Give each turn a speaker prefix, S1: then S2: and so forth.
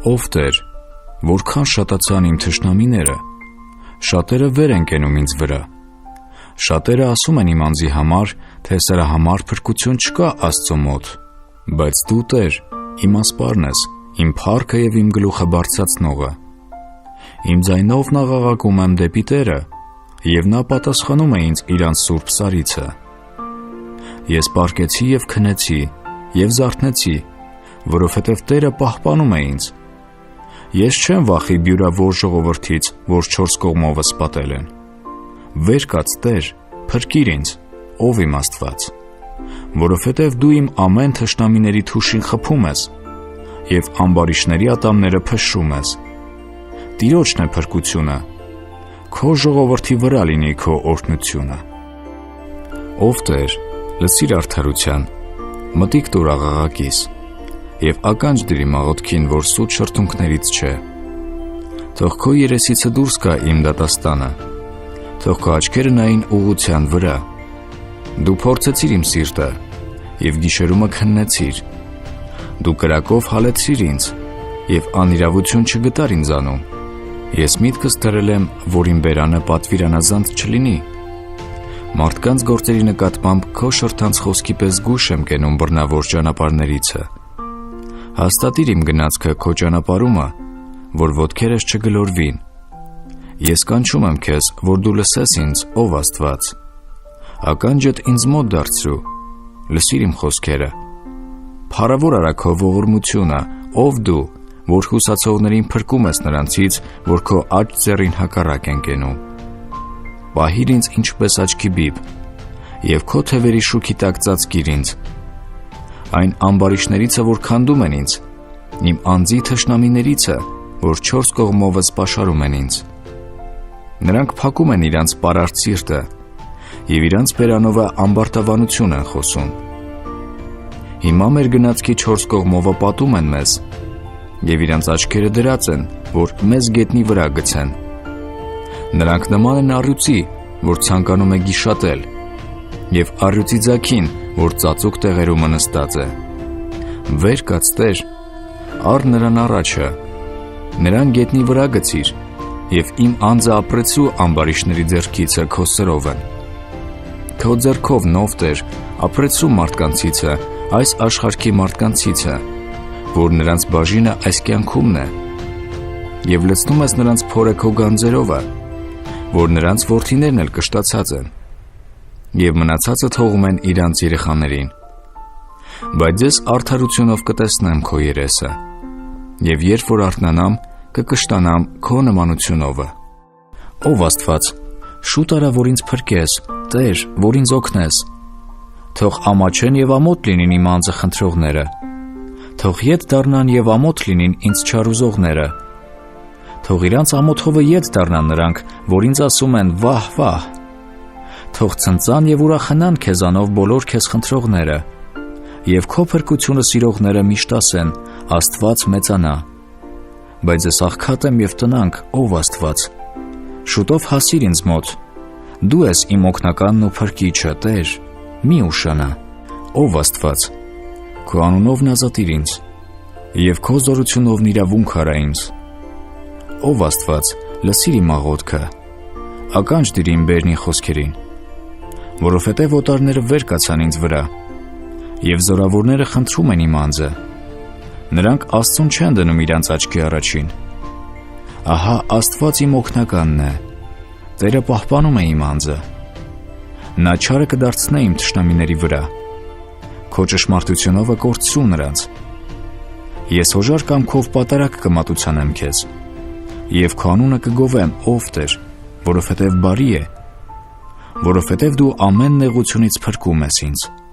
S1: Ով Տեր, որքան շատացան իմ թշնամիները, շատերը վեր են կենում ինձ վրա, շատերը ասում են իմ անձի համար, թե սրա համար փրկություն չկա Աստծո մոտ, բայց Դու Տեր, իմ ասպարն ես, իմ փառքը և իմ գլուխը բարձրացնողը։ Իմ ձայնով նաղաղակում եմ դեպի Տերը, և նա պատասխանում է ինձ իրանց սուրբ սարիցը։ Ես պառկեցի և քնեցի, և զարթնեցի, որովհետև Տերը պահպանում է ինձ։ Ես չեմ վախի բյուրավոր ժողովրդից, որ չորս կողմովս պատել են։ Վեր կաց Տեր, փրկիր ինձ, ով իմ Աստված, որովհետև Դու իմ ամեն թշնամիների թուշին խփում ես և ամբարիշտների ատամները փշրում ես։ Տիրոջն է փրկությունը, քո ժողովրդի վրա լինի քո օրհնությունը։ Ով Տեր, լսիր արդարության, մտիկ տուր աղաղակիս, և ականջ դրի մաղոտքին, որ սուտ շրթունքներից չէ։ Թող քո երեսիցը դուրս գա իմ դատաստանը, թող քո աչքերը նային ուղղության վրա։ Դու փորձեցիր իմ սիրտը և գիշերումը քննեցիր։ Դու կրակով հալեցիր ինձ և անիրավություն չգտար ինձանում։ Ես միտքս դրել եմ, որ իմ բերանը պատվիրանազանց չլինի։ Մարդկանց գործերի նկատմամբ քո շրթանց խոսքի պես զգույշ եմ կենում բռնավոր ճանապարհներիցը։ Հաստատիր իմ գնացքը քո ճանապարհումը, որ ոտքերս չգլորվին։ Ես կանչում եմ քեզ, որ դու լսես ինձ, ով Աստված։ Ականջդ ինձ մոտ դարձրու, լսիր իմ խոսքերը։ Փառավոր արա քո ողորմությունը, ով դու, որ հուսացողներին փրկում ես նրանցից, որ քո աջ ձեռին հակառակ են կենում։ Պահիր ինձ ինչպես աչքի բիբ, և քո թևերի շուքի տակ ծածկիր ինձ։ Այն ամբարիշտներիցը, որ քանդում են ինձ, իմ անձի թշնամիներիցը, որ չորս կողմովս պաշարում են ինձ։ Նրանք փակում են իրանց պարարտ սիրտը և իրանց բերանովը ամբարտավանություն են խոսում։ Հիմա մեր գնացքի չորս կողմովը պատում են մեզ, և իրանց աչքերը դրած են, որ մեզ գետնի վրա գցեն։ Նրանք նման են առյուծի, որ ցանկանում է գիշատել, և առյուծի ձագին, որ ծածուկ տեղերում նստած է։ Վեր կաց Տեր, առ նրան առաջը, նրան գետնի վրա գցիր, և իմ անձը ապրեցու ամբարիշտների ձեռքիցը քո սրով են։ Քո ձեռքով նով Տեր, ապրեցու մարդկանցիցը, այս աշխարհքի մարդկանցիցը, որ նրանց բաժինը այս կյանքումն է, և լցնում ես նրանց փորը քո գանձերովը, որ նրանց որդիներն էլ կշտացած են, և մնացածը թողում են իրանց երեխաներին։ Բայց ես արդարությունով կտեսնեմ քո երեսը, և երբ որ արթնանամ, կկշտանամ քո նմանությունովը։ Ով Աստված, շուտ արա, որ ինձ փրկես, Տեր, որ ինձ օգնես։ Թող ամաչեն և ամոթ լինին իմ անձը խնդրողները, թող ետ դառնան և ամոթ լինին ինձ չարուզողները։ Թող իրանց ամոթովը ետ դառնան նրանք, որ ինձ ասում են վահ, վահ։ Թող ցնծան և ուրախանան քեզանով բոլոր քեզ խնդրողները, և քո փրկությունը սիրողները միշտ ասեն. Աստված մեծանա։ Բայց ես աղքատ եմ և տնանկ, ով Աստված։ Շուտով հասիր ինձ մոտ։ Դու ես իմ օգնականն ու փրկիչը, Տեր, մի ուշանա։ Ով Աստված, քո անունովն ազատիր ինձ, և քո զորությունովն իրավունք արա ինձ։ Ով Աստված, լսիր իմ աղոթքը, ականջ դիր իմ բերնի խոսքերին, որովհետև օտարները վեր կացան ինձ վրա, և զորավորները խնդրում են իմ անձը։ Նրանք Աստծուն չեն դնում իրանց աչքի առաջին։ Ահա Աստված իմ օգնականն է, Տերը պահպանում է իմ անձը։ Նա չարը կդարձնե իմ թշնամիների վրա, քո ճշմարտությունովը կորցրու նրանց։ Ես հոժար կամքով պատարակ կմատուցանեմ քեզ, և քո անունը կգովեմ, ով Տեր, որովհետև բարի է, որովհետև դու ամեն նեղությունից փրկում ես ինձ։